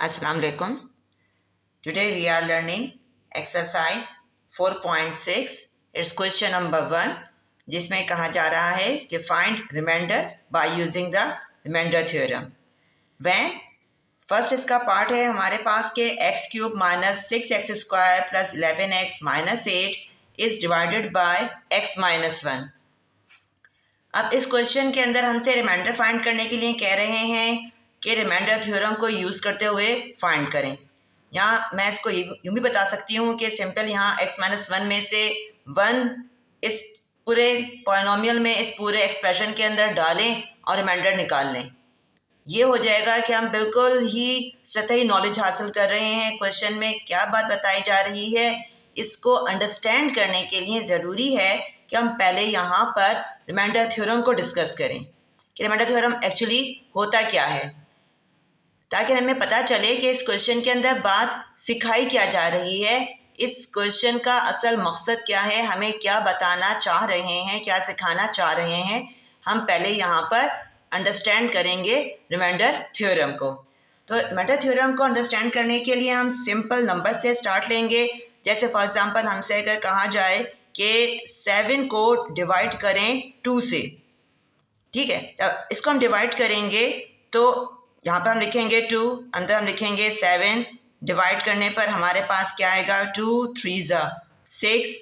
Assalamu alaikum. Today we are learning exercise 4.6. It's question number 1 जिसमें कहा जा रहा है कि find remainder by using the remainder theorem. When first इसका पार्ट है हमारे पास के x cube minus 6x² plus 11x minus 8 is divided by x minus 1. अब इस क्वेश्चन के अंदर हमसे रिमाइंडर फाइंड करने के लिए कह रहे हैं कि रिमाइंडर थ्योरम को यूज़ करते हुए फाइंड करें. यहाँ मैं इसको यूँ भी बता सकती हूँ कि सिंपल यहाँ x माइनस 1 में से 1 इस पूरे पॉलिनोमियल में इस पूरे एक्सप्रेशन के अंदर डालें और रिमाइंडर निकाल लें. ये हो जाएगा कि हम बिल्कुल ही सतही नॉलेज हासिल कर रहे हैं. क्वेश्चन में क्या बात बताई जा रही है इसको अंडरस्टैंड करने के लिए ज़रूरी है कि हम पहले यहाँ पर रिमाइंडर थ्योरम को डिस्कस करें कि रिमाइंडर थ्योरम एक्चुअली होता क्या है, ताकि हमें पता चले कि इस क्वेश्चन के अंदर बात सिखाई क्या जा रही है, इस क्वेश्चन का असल मकसद क्या है, हमें क्या बताना चाह रहे हैं, क्या सिखाना चाह रहे हैं. हम पहले यहाँ पर अंडरस्टैंड करेंगे रिमाइंडर थ्योरम को. तो रिमाइंडर थ्योरम को अंडरस्टैंड करने के लिए हम सिंपल नंबर से स्टार्ट लेंगे. जैसे फॉर एग्जांपल हमसे अगर कहा जाए कि 7 को डिवाइड करें 2 से, ठीक है, तो इसको हम डिवाइड करेंगे तो यहाँ पर हम लिखेंगे 2, अंदर हम लिखेंगे 7. डिवाइड करने पर हमारे पास क्या आएगा 2 3 6.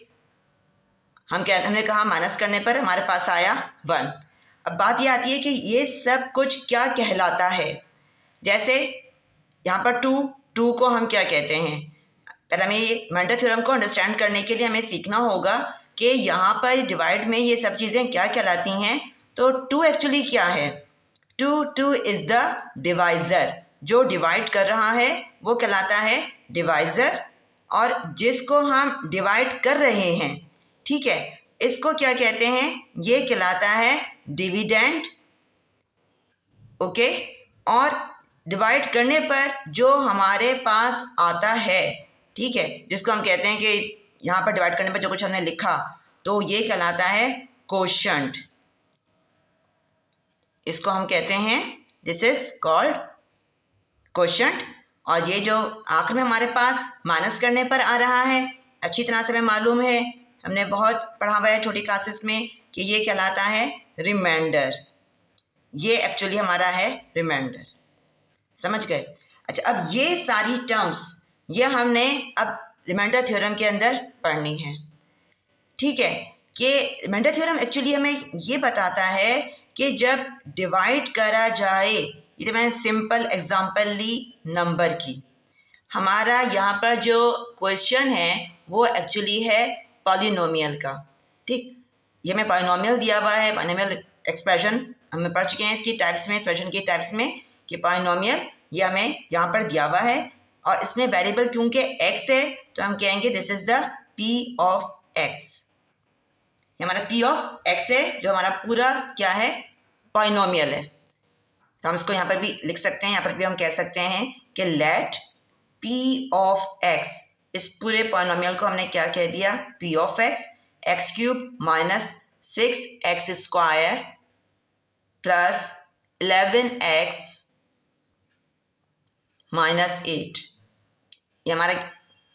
हमने कहा माइनस करने पर हमारे पास आया 1. अब बात ये आती है कि ये सब कुछ क्या कहलाता है. जैसे यहाँ पर 2 को हम क्या कहते हैं. पहले हमें ये रिमाइंडर थ्योरम को अंडरस्टैंड करने के लिए हमें सीखना होगा कि यहाँ पर डिवाइड में ये सब चीज़ें क्या कहलाती हैं. तो 2 एक्चुअली क्या है. 2 इज़ द डिवाइज़र. जो डिवाइड कर रहा है वो कहलाता है डिवाइज़र, और जिसको हम डिवाइड कर रहे हैं, ठीक है, इसको क्या कहते हैं, ये कहलाता है डिविडेंड. ओके. और डिवाइड करने पर जो हमारे पास आता है, ठीक है, जिसको हम कहते हैं कि यहाँ पर डिवाइड करने पर जो कुछ हमने लिखा तो ये कहलाता है कोशंट. इसको हम कहते हैं दिस इज कॉल्ड कोशंट. और ये जो आखिर में हमारे पास माइनस करने पर आ रहा है, अच्छी तरह से हमें मालूम है, हमने बहुत पढ़ा हुआ है छोटी क्लासेस में कि ये कहलाता है रिमाइंडर. ये एक्चुअली हमारा है रिमाइंडर. समझ गए. अच्छा, अब ये सारी टर्म्स ये हमने अब रिमाइंडर थ्योरम के अंदर पढ़नी है. ठीक है, कि रिमाइंडर थ्योरम एक्चुअली हमें ये बताता है कि जब डिवाइड करा जाए, ये तो मैंने सिंपल एग्जांपल ली नंबर की. हमारा यहाँ पर जो क्वेश्चन है वो एक्चुअली है पॉलिनोमियल का. ठीक, ये हमें पॉलिनोमियल दिया हुआ है. पॉलिनोमियल एक्सप्रेशन हमें पढ़ चुके हैं इसकी टाइप्स में, एक्सप्रेशन की टाइप्स में, कि पॉलिनोमियल ये हमें यहाँ पर दिया हुआ है और इसमें वेरिएबल क्योंकि x है तो हम कहेंगे this is the p of x. हमारा p ऑफ x है जो हमारा पूरा क्या है पॉलिनोमियल है. तो हम इसको यहाँ पर भी लिख सकते हैं, यहाँ पर भी हम कह सकते हैं कि लेट p ऑफ x, इस पूरे पॉलिनोमियल को हमने क्या कह दिया, p of x cube minus 6x² plus 11x minus 8. ये हमारा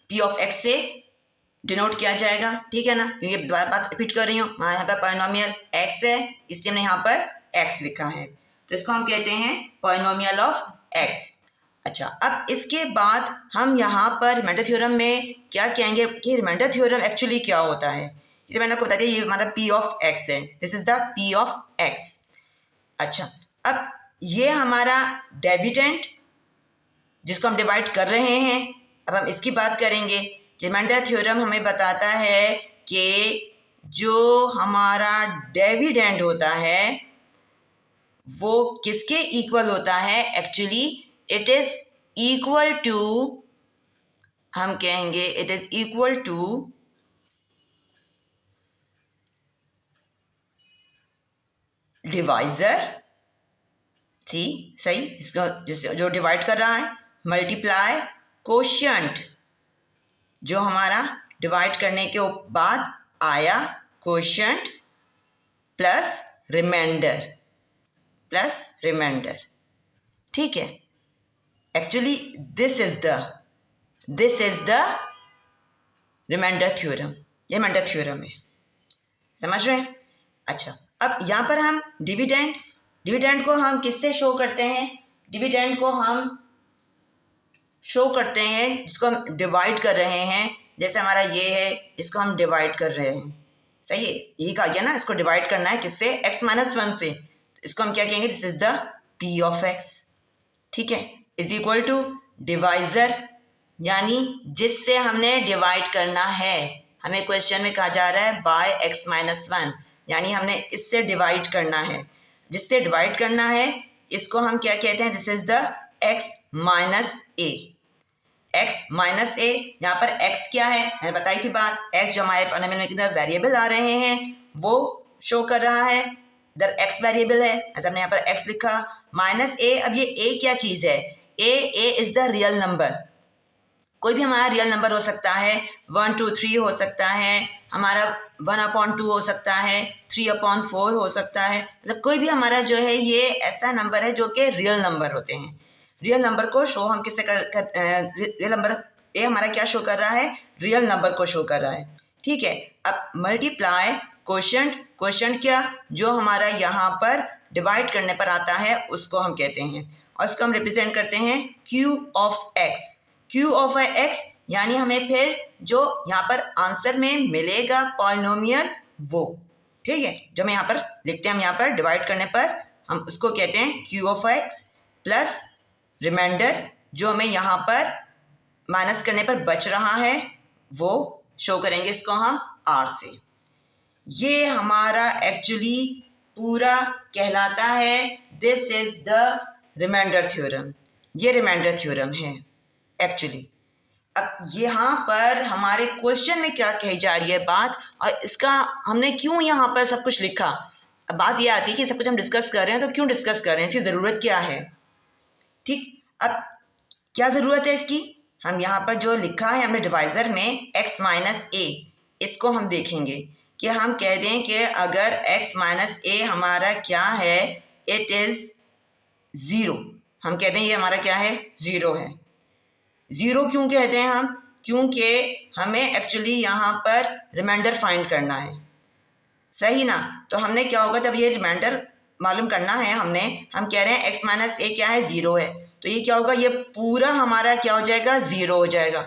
p ऑफ x से डिनोट किया जाएगा. ठीक है ना, क्योंकि ये दोबारा बात रिपीट कर रही हूँ. हमारे यहाँ पर पॉलिनोमियल x है इसलिए हमने यहाँ पर x लिखा है, तो इसको हम कहते हैं पॉलिनोमियल ऑफ x. अच्छा, अब इसके बाद हम यहाँ पर रिमाइंडर थ्योरम में क्या कहेंगे कि रिमाइंडर थ्योरम एक्चुअली क्या होता है. इसे मैंने आपको बता दिया, ये हमारा p ऑफ x है, this is the p of x. अच्छा, अब ये हमारा डिविडेंड जिसको हम डिवाइड कर रहे हैं, अब हम इसकी बात करेंगे. रिमाइंडर थ्योरम हमें बताता है कि जो हमारा डिविडेंड होता है वो किसके इक्वल होता है. Actually it is equal to, हम कहेंगे it is equal to divisor. सही, इसको जो डिवाइड कर रहा है, मल्टीप्लाई कोशंट, जो हमारा डिवाइड करने के बाद आया कोशंट, प्लस रिमाइंडर. ठीक है, actually this is the remainder theorem, ये रिमाइंडर थ्योरम है, समझ रहे हैं। अच्छा, अब यहाँ पर हम डिविडेंड को हम किससे शो करते हैं? डिविडेंड को हम शो करते हैं जिसको हम डिवाइड कर रहे हैं, जैसे हमारा ये है, इसको हम डिवाइड कर रहे हैं, सही है, यही कहा गया ना, इसको डिवाइड करना है किससे? x-1 से, तो इसको हम क्या कहेंगे? This is the p of x, ठीक है, इज इक्वल टू डिवाइजर, यानी जिससे हमने डिवाइड करना है, हमें क्वेश्चन में कहा जा रहा है बाय x-1, यानी हमने इससे डिवाइड करना है, जिससे डिवाइड करना है इसको हम क्या कहते हैं? This is the x minus A, x minus A, यहाँ पर x क्या है? मैंने बताई थी बात, s जो हमारे पॉलिनोमियल में वेरिएबल आ रहे हैं वो शो कर रहा है, इधर x वेरिएबल है, ऐसा हमने यहाँ पर x लिखा, माइनस ए। अब ये a क्या चीज है? a is the real number, कोई भी हमारा रियल नंबर हो सकता है, 1 2 3 हो सकता है, हमारा 1/2 हो सकता है, 3/4 हो सकता है, मतलब कोई भी हमारा जो है ये ऐसा नंबर है जो कि रियल नंबर होते हैं। रियल नंबर को शो हम किससे रियल नंबर ए हमारा क्या शो कर रहा है? रियल नंबर को शो कर रहा है, ठीक है। अब मल्टीप्लाई क्वोशंट क्या? जो हमारा यहाँ पर डिवाइड करने पर आता है उसको हम कहते हैं, और इसको हम रिप्रेजेंट करते हैं q ऑफ x, यानी हमें फिर जो यहाँ पर आंसर में मिलेगा पॉलिनोमियल वो, ठीक है, जो हम यहाँ पर लिखते हैं, हम यहाँ पर डिवाइड करने पर हम उसको कहते हैं q of x plus remainder जो हमें यहाँ पर माइनस करने पर बच रहा है वो शो करेंगे इसको हम r से। ये हमारा एक्चुअली पूरा कहलाता है this is the remainder theorem, ये रिमाइंडर थ्योरम है एक्चुअली। अब यहाँ पर हमारे क्वेश्चन में क्या कही जा रही है बात, और इसका हमने क्यों यहाँ पर सब कुछ लिखा। अब बात ये आती है कि सब कुछ हम डिस्कस कर रहे हैं तो क्यों डिस्कस कर रहे हैं, इसकी ज़रूरत क्या है, ठीक। अब क्या ज़रूरत है इसकी? हम यहाँ पर जो लिखा है हमने डिवाइज़र में x माइनस ए, इसको हम देखेंगे कि हम कह दें कि अगर x माइनस ए हमारा क्या है? इट इज़ 0, हम कहते हैं ये हमारा क्या है? 0 है। 0 क्यों कहते हैं हम? क्योंकि हमें एक्चुअली यहाँ पर रिमाइंडर फाइंड करना है, सही ना। तो हमने क्या होगा जब ये रिमाइंडर मालूम करना है, हम कह रहे हैं x माइनस ए क्या है? 0 है, तो ये क्या होगा? ये पूरा हमारा क्या हो जाएगा? 0 हो जाएगा,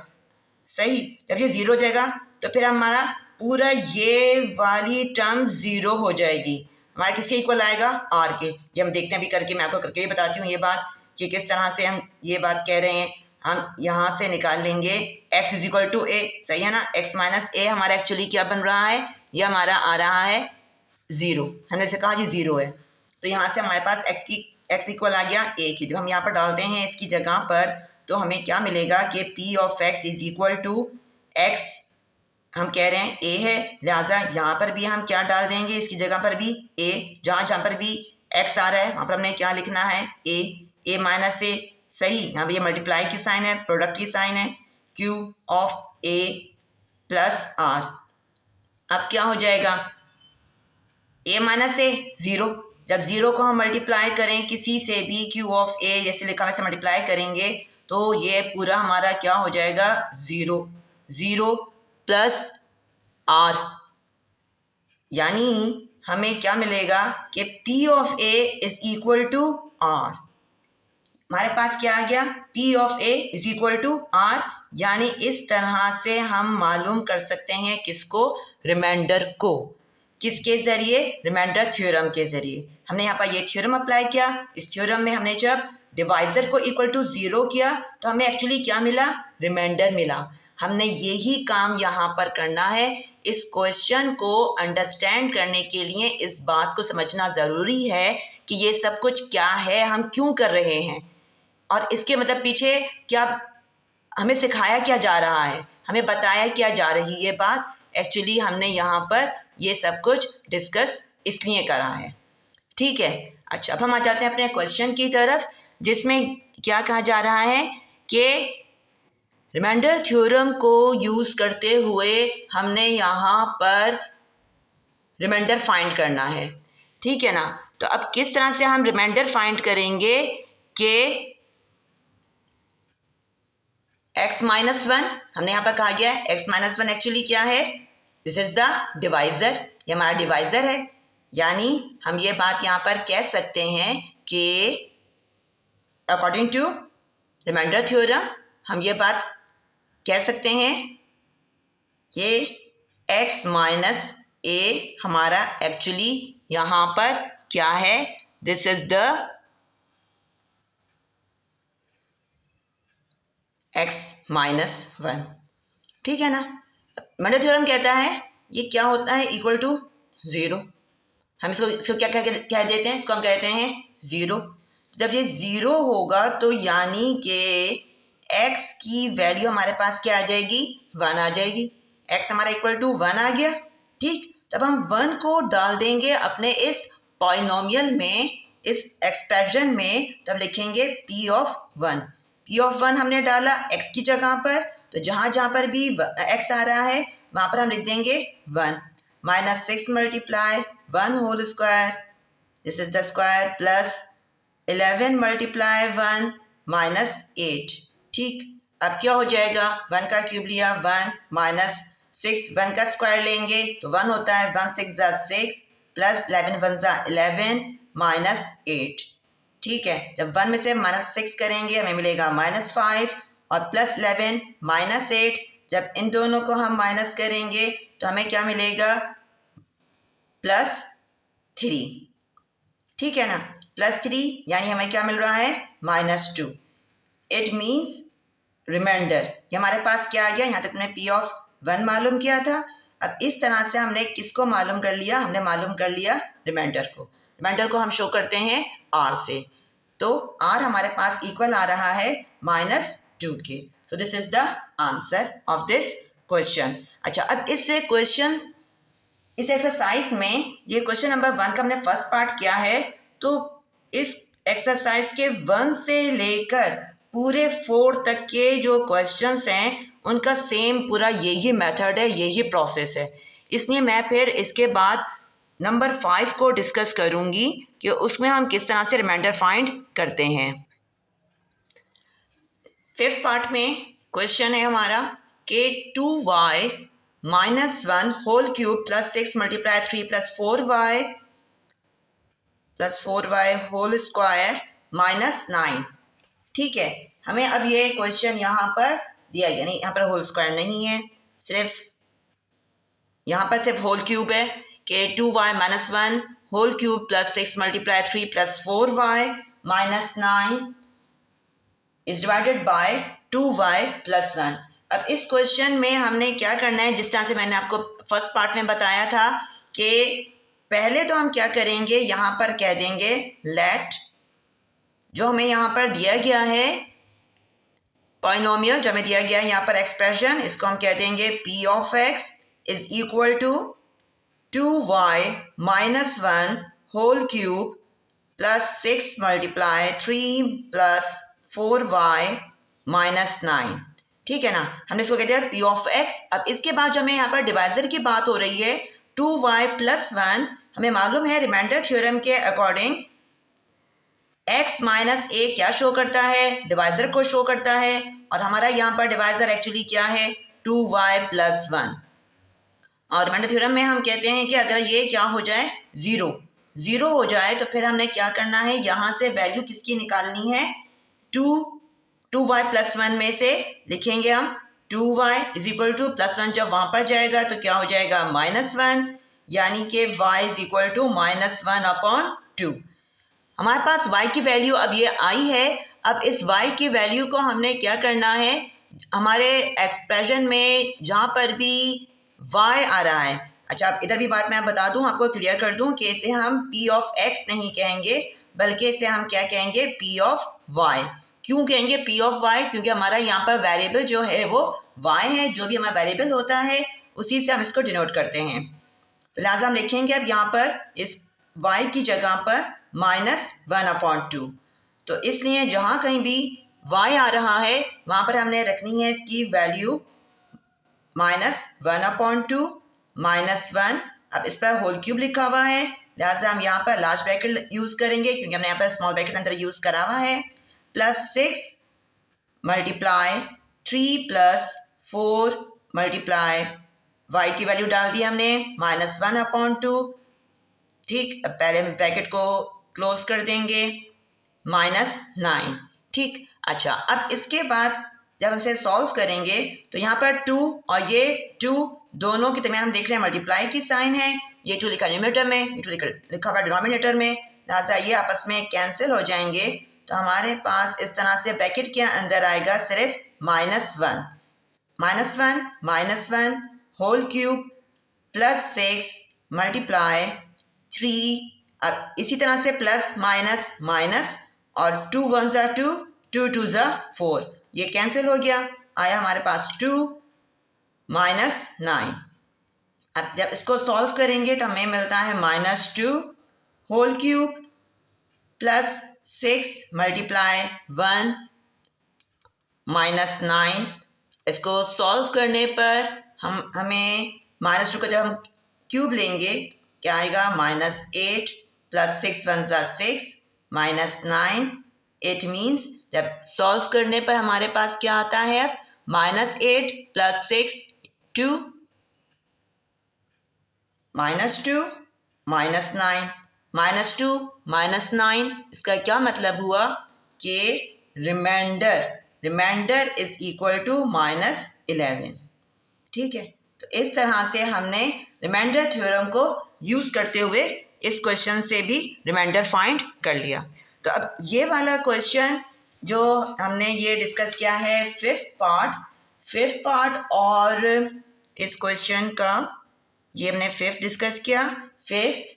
सही। जब ये 0 हो जाएगा तो फिर हमारा पूरा ये वाली टर्म 0 हो जाएगी, हमारा किसके इक्वल आएगा? r के। ये हम देखते हैं अभी करके, मैं आपको करके ही बताती हूँ ये बात कि किस तरह से हम ये बात कह रहे हैं। हम यहाँ से निकाल लेंगे x इज इक्वल टू ए, सही है ना। x माइनस ए हमारा एक्चुअली क्या बन रहा है? ये हमारा आ रहा है 0, हमने से कहा जी 0 है, तो यहाँ से हमारे पास x इक्वल आ गया a की। जब हम यहाँ पर डालते हैं इसकी जगह पर तो हमें क्या मिलेगा कि p of x is equal to x, हम कह रहे हैं a है, लिहाजा यहाँ पर भी हम क्या डाल देंगे इसकी जगह पर भी a, जहाँ पर भी x आ रहा है वहाँ पर हमने क्या लिखना है? a माइनस a, सही। यहाँ पर ये मल्टीप्लाई की साइन है, प्रोडक्ट की साइन है, q of a plus r। अब क्या हो जाएगा? a माइनस ए 0, जब 0 को हम मल्टीप्लाई करें किसी से भी q ऑफ a जैसे लिखा वैसे मल्टीप्लाई करेंगे तो ये पूरा हमारा क्या हो जाएगा? 0 प्लस r, यानी हमें क्या मिलेगा कि p of a is equal to r। हमारे पास क्या आ गया? p of a is equal to r, यानी इस तरह से हम मालूम कर सकते हैं किसको? रिमाइंडर को। किसके ज़रिए? रिमाइंडर थ्योरम के ज़रिए। हमने यहाँ पर ये थ्योरम अप्लाई किया, इस थ्योरम में हमने जब डिवाइज़र को इक्वल टू 0 किया तो हमें एक्चुअली क्या मिला? रिमाइंडर मिला। हमने यही काम यहाँ पर करना है। इस क्वेश्चन को अंडरस्टैंड करने के लिए इस बात को समझना ज़रूरी है कि ये सब कुछ क्या है, हम क्यों कर रहे हैं, और इसके मतलब पीछे क्या हमें सिखाया क्या जा रहा है, हमें बताया क्या जा रही है ये बात। एक्चुअली हमने यहाँ पर ये सब कुछ डिस्कस इसलिए करा है, ठीक है। अच्छा, अब हम आ जाते हैं अपने क्वेश्चन की तरफ, जिसमें क्या कहा जा रहा है कि रिमाइंडर थ्योरम को यूज़ करते हुए हमने यहाँ पर रिमाइंडर फाइंड करना है, ठीक है ना। तो अब किस तरह से हम रिमाइंडर फाइंड करेंगे कि x माइनस वन हमने यहाँ पर कहा गया है, x माइनस वन एक्चुअली क्या है, दिस इज द डिवाइजर, ये हमारा डिवाइजर है। यानी हम ये बात यहाँ पर कह सकते हैं कि अकॉर्डिंग टू रिमाइंडर थ्योरम हम ये बात कह सकते हैं कि x माइनस ए हमारा एक्चुअली यहाँ पर क्या है, this is the x minus one. ठीक है ना। रिमाइंडर थ्योरम कहता है ये क्या होता है, इक्वल टू ज़ीरो। हम इसको क्या कह देते हैं, इसको हम कहते हैं ज़ीरो। जब ये ज़ीरो होगा तो यानी कि x की वैल्यू हमारे पास क्या आ जाएगी, वन आ जाएगी। x हमारा इक्वल टू वन आ गया। ठीक, तब हम वन को डाल देंगे अपने इस पॉलिनोमियल में, इस एक्सप्रेशन में, तब लिखेंगे p of one. p of one हमने डाला x की जगह पर, तो जहाँ जहाँ पर भी x आ रहा है वहाँ पर हम लिख देंगे one. Minus six multiply one whole square, this is the square, plus 11 multiply one minus 8। ठीक, अब क्या हो जाएगा, वन का क्यूब लिया वन, माइनस सिक्स, वन का स्क्वायर लेंगे तो वन होता है, वन सिक्स जा सिक्स, प्लस 11 वन जा 11 माइनस 8। ठीक है, जब वन में से माइनस सिक्स करेंगे हमें मिलेगा माइनस फाइव, और प्लस 11 माइनस 8, जब इन दोनों को हम माइनस करेंगे तो हमें क्या मिलेगा, प्लस थ्री। ठीक है ना, प्लस थ्री यानी हमें क्या मिल रहा है, minus two. It means remainder, ये हमारे पास क्या आ गया, यहाँ तक हमने p ऑफ वन मालूम किया था। अब इस तरह से हमने किसको मालूम कर लिया, हमने मालूम कर लिया रिमाइंडर को। रिमाइंडर को हम शो करते हैं r से, तो r हमारे पास इक्वल आ रहा है माइनस टू के। So this is the answer of this question. अच्छा, अब इस क्वेश्चन, इस एक्सरसाइज में, ये क्वेश्चन नंबर वन का हमने फर्स्ट पार्ट किया है, तो इस एक्सरसाइज के वन से लेकर पूरे फोर तक के जो क्वेश्चंस हैं उनका सेम पूरा यही मेथड है, यही प्रोसेस है। इसलिए मैं फिर इसके बाद नंबर फाइव को डिस्कस करूंगी कि उसमें हम किस तरह से रिमाइंडर फाइंड करते हैं। फिफ्थ पार्ट में क्वेश्चन है हमारा कि 2y minus one whole cube plus six multiply three plus four y whole square minus nine. ठीक है, हमें अब ये क्वेश्चन यहाँ पर दिया गया, नहीं यहाँ पर होल स्क्वायर नहीं है, सिर्फ यहाँ पर सिर्फ होल क्यूब है कि 2y minus one whole cube plus six multiply three plus four y minus nine is divided by 2y plus one. अब इस क्वेश्चन में हमने क्या करना है, जिस तरह से मैंने आपको फर्स्ट पार्ट में बताया था कि पहले तो हम क्या करेंगे, यहाँ पर कह देंगे लेट, जो हमें यहाँ पर दिया गया है पॉलिनोमियल, जो हमें दिया गया है यहाँ पर एक्सप्रेशन, इसको हम कह देंगे p of x is equal to 2y minus one whole cube plus six multiply three plus four y minus nine. ठीक है ना, हमने इसको कहते हैं p ऑफ x। अब इसके बाद जो हमें यहाँ पर डिवाइजर की बात हो रही है 2y प्लस वन, हमें मालूम है रिमाइंडर थ्योरम के अकॉर्डिंग x माइनस ए क्या शो करता है, डिवाइजर को शो करता है, और हमारा यहाँ पर डिवाइजर एक्चुअली क्या है, 2y प्लस वन। और रिमाइंडर थ्योरम में हम कहते हैं कि अगर ये क्या हो जाए, ज़ीरो हो जाए, तो फिर हमने क्या करना है, यहाँ से वैल्यू किसकी निकालनी है, 2y प्लस वन में से लिखेंगे हम 2y is equal two plus one, जब वहाँ पर जाएगा तो क्या हो जाएगा, माइनस वन, यानी कि y is equal to minus one upon two. हमारे पास y की वैल्यू अब ये आई है। अब इस y की वैल्यू को हमने क्या करना है, हमारे एक्सप्रेशन में जहाँ पर भी y आ रहा है, अच्छा अब इधर भी बात मैं बता दूं, आपको क्लियर कर दूं कि इसे हम p ऑफ x नहीं कहेंगे, बल्कि इसे हम क्या कहेंगे, p ऑफ y। क्यों कहेंगे p ऑफ y, क्योंकि हमारा यहाँ पर वेरिएबल जो है वो y है, जो भी हमारा वेरिएबल होता है उसी से हम इसको डिनोट करते हैं। तो लिहाजा हम लिखेंगे अब यहाँ पर इस y की जगह पर माइनस वन अपॉन टू। तो इसलिए जहाँ कहीं भी y आ रहा है वहाँ पर हमने रखनी है इसकी value minus one upon to, minus one. अब इस पर होल क्यूब लिखा हुआ है, लिहाजा हम यहाँ पर लार्ज ब्रैकेट यूज़ करेंगे, क्योंकि हमने यहाँ पर स्मॉल ब्रैकेट अंदर यूज़ करा हुआ है, plus six multiply 3 plus 4 multiply y की वैल्यू डाल दी हमने -1/2। ठीक, अब पहले हम ब्रैकेट को क्लोज कर देंगे, -9। ठीक, अच्छा, अब इसके बाद जब हम इसे सॉल्व करेंगे तो यहाँ पर 2 और ये 2 दोनों के दरमियान हम देख रहे हैं मल्टीप्लाई की साइन है। ये 2 लिखा न्यूमरेटर में, ये 2 लिखा हुआ डिनोमिनेटर में, लिहाजा ये आपस में कैंसिल हो जाएंगे। तो हमारे पास इस तरह से ब्रैकेट के अंदर आएगा सिर्फ -1 -1 होल क्यूब प्लस 6 मल्टीप्लाई 3। अब इसी तरह से प्लस माइनस माइनस और 2 1 ज़ा 2, 2 2 ज़ा 4, ये कैंसिल हो गया, आया हमारे पास 2 -9। अब जब इसको सॉल्व करेंगे तो हमें मिलता है -2 होल क्यूब प्लस 6 मल्टीप्लाई 1 -9। इसको सॉल्व करने पर हमें -2 का जब हम क्यूब लेंगे क्या आएगा, -8 प्लस 6 1 ज़ा 6 -9। इट मीन्स जब सॉल्व करने पर हमारे पास क्या आता है, -8 प्लस 6 2 -2 -9 -2 -9। इसका क्या मतलब हुआ कि रिमाइंडर इज इक्वल टू -11। ठीक है, तो इस तरह से हमने रिमाइंडर थ्योरम को यूज करते हुए इस क्वेश्चन से भी रिमाइंडर फाइंड कर लिया। तो अब ये वाला क्वेश्चन जो हमने ये डिस्कस किया है फिफ्थ पार्ट और इस क्वेश्चन का ये हमने फिफ्थ डिस्कस किया, फिफ्थ,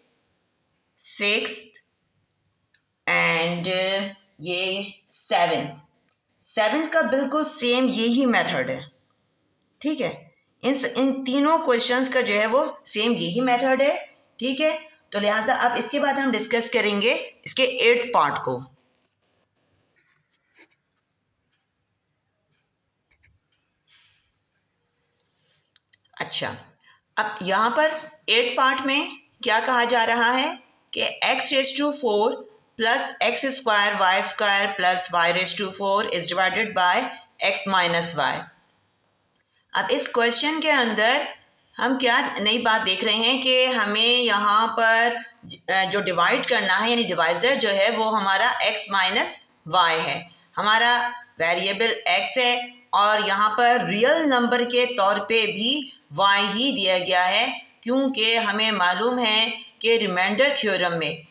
सिक्स्थ एंड ये सेवेंथ का बिल्कुल सेम यही मेथड है। ठीक है, इन तीनों क्वेश्चंस का जो है वो सेम यही मेथड है। ठीक है, तो लिहाजा अब इसके बाद हम डिस्कस करेंगे इसके 8th पार्ट को। अच्छा, अब यहाँ पर 8th पार्ट में क्या कहा जा रहा है कि x⁴ plus x square y square plus y⁴ is divided by x minus y. अब इस क्वेश्चन के अंदर हम क्या नई बात देख रहे हैं कि हमें यहाँ पर जो डिवाइड करना है, यानी डिवाइज़र जो है वो हमारा x माइनस वाई है। हमारा वेरिएबल x है और यहाँ पर रियल नंबर के तौर पे भी y ही दिया गया है, क्योंकि हमें मालूम है कि रिमाइंडर थ्योरम में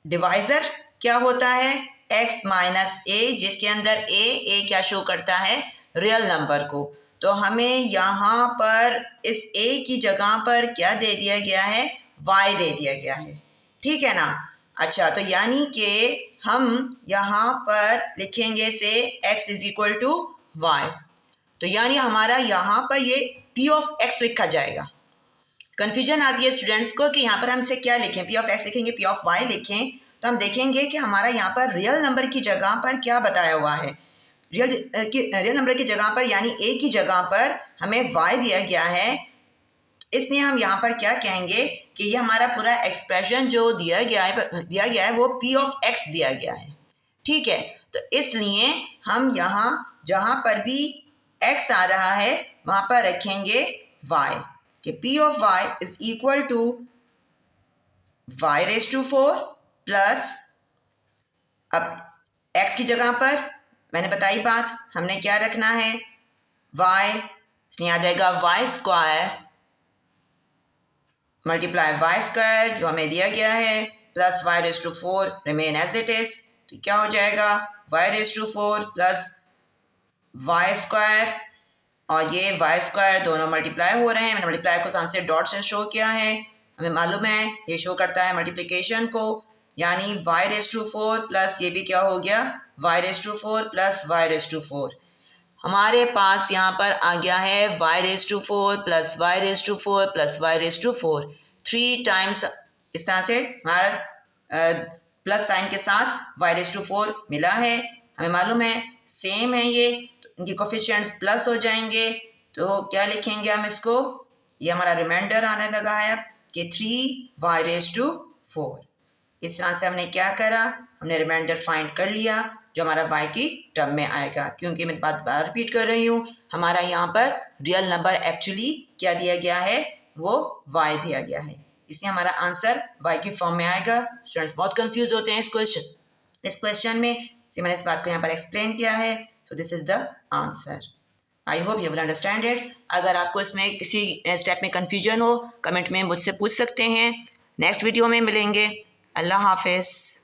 डिवाइज़र क्या होता है, x माइनस a, जिसके अंदर a क्या शो करता है, रियल नंबर को। तो हमें यहाँ पर इस a की जगह पर क्या दे दिया गया है, y दे दिया गया है। ठीक है ना। अच्छा, तो यानी कि हम यहाँ पर लिखेंगे से x is equal to y, तो यानी हमारा यहाँ पर ये p ऑफ x लिखा जाएगा। कन्फ्यूजन आती है स्टूडेंट्स को कि यहाँ पर हम इसे क्या लिखें, p ऑफ x लिखेंगे, p ऑफ y लिखें, तो हम देखेंगे कि हमारा यहाँ पर रियल नंबर की जगह पर क्या बताया हुआ है। रियल नंबर की जगह पर यानी a की जगह पर हमें y दिया गया है, इसलिए हम यहाँ पर क्या कहेंगे कि ये हमारा पूरा एक्सप्रेशन जो दिया गया है वो p ऑफ x दिया गया है। ठीक है, तो इसलिए हम यहाँ जहाँ पर भी x आ रहा है वहाँ पर रखेंगे y, कि p of y is equal to y⁴ plus, अब x की जगह पर मैंने बताई बात, हमने क्या रखना है, y, इसलिए आ जाएगा y square multiply y square जो हमें दिया गया है plus y⁴ remain as it is. तो क्या हो जाएगा, y⁴ प्लस y स्क्वायर, और ये y स्क्वायर दोनों मल्टीप्लाई हो रहे हैं, मैंने मल्टीप्लाई को साथ से डॉट से शो किया है, हमें मालूम है ये शो करता है मल्टीप्लिकेशन को, यानी y⁴ प्लस ये भी क्या हो गया, y⁴ प्लस y⁴। हमारे पास यहाँ पर आ गया है y⁴ plus y⁴ plus y⁴, 3 times इस तरह से हमारा प्लस साइन के साथ y⁴ मिला है, हमें मालूम है सेम है ये, तो इनकी कोफिशिएंट्स प्लस हो जाएंगे। तो क्या लिखेंगे हम इसको, ये हमारा रिमाइंडर आने लगा है कि 3y⁴। इस तरह से हमने क्या करा, हमने रिमाइंडर फाइंड कर लिया जो हमारा y की टर्म में आएगा। क्योंकि मैं बात बार रिपीट कर रही हूँ, हमारा यहाँ पर रियल नंबर एक्चुअली क्या दिया गया है, वो y दिया गया है, इसलिए हमारा आंसर y की फॉर्म में आएगा। स्टूडेंट्स बहुत कंफ्यूज होते हैं इस क्वेश्चन में, इसलिए मैंने इस बात को यहाँ पर एक्सप्लेन किया है। So this is the answer. I hope you will understand it. अगर आपको इसमें किसी स्टेप में कन्फ्यूजन हो, कमेंट में मुझसे पूछ सकते हैं। नेक्स्ट वीडियो में मिलेंगे। अल्लाह हाफिज़।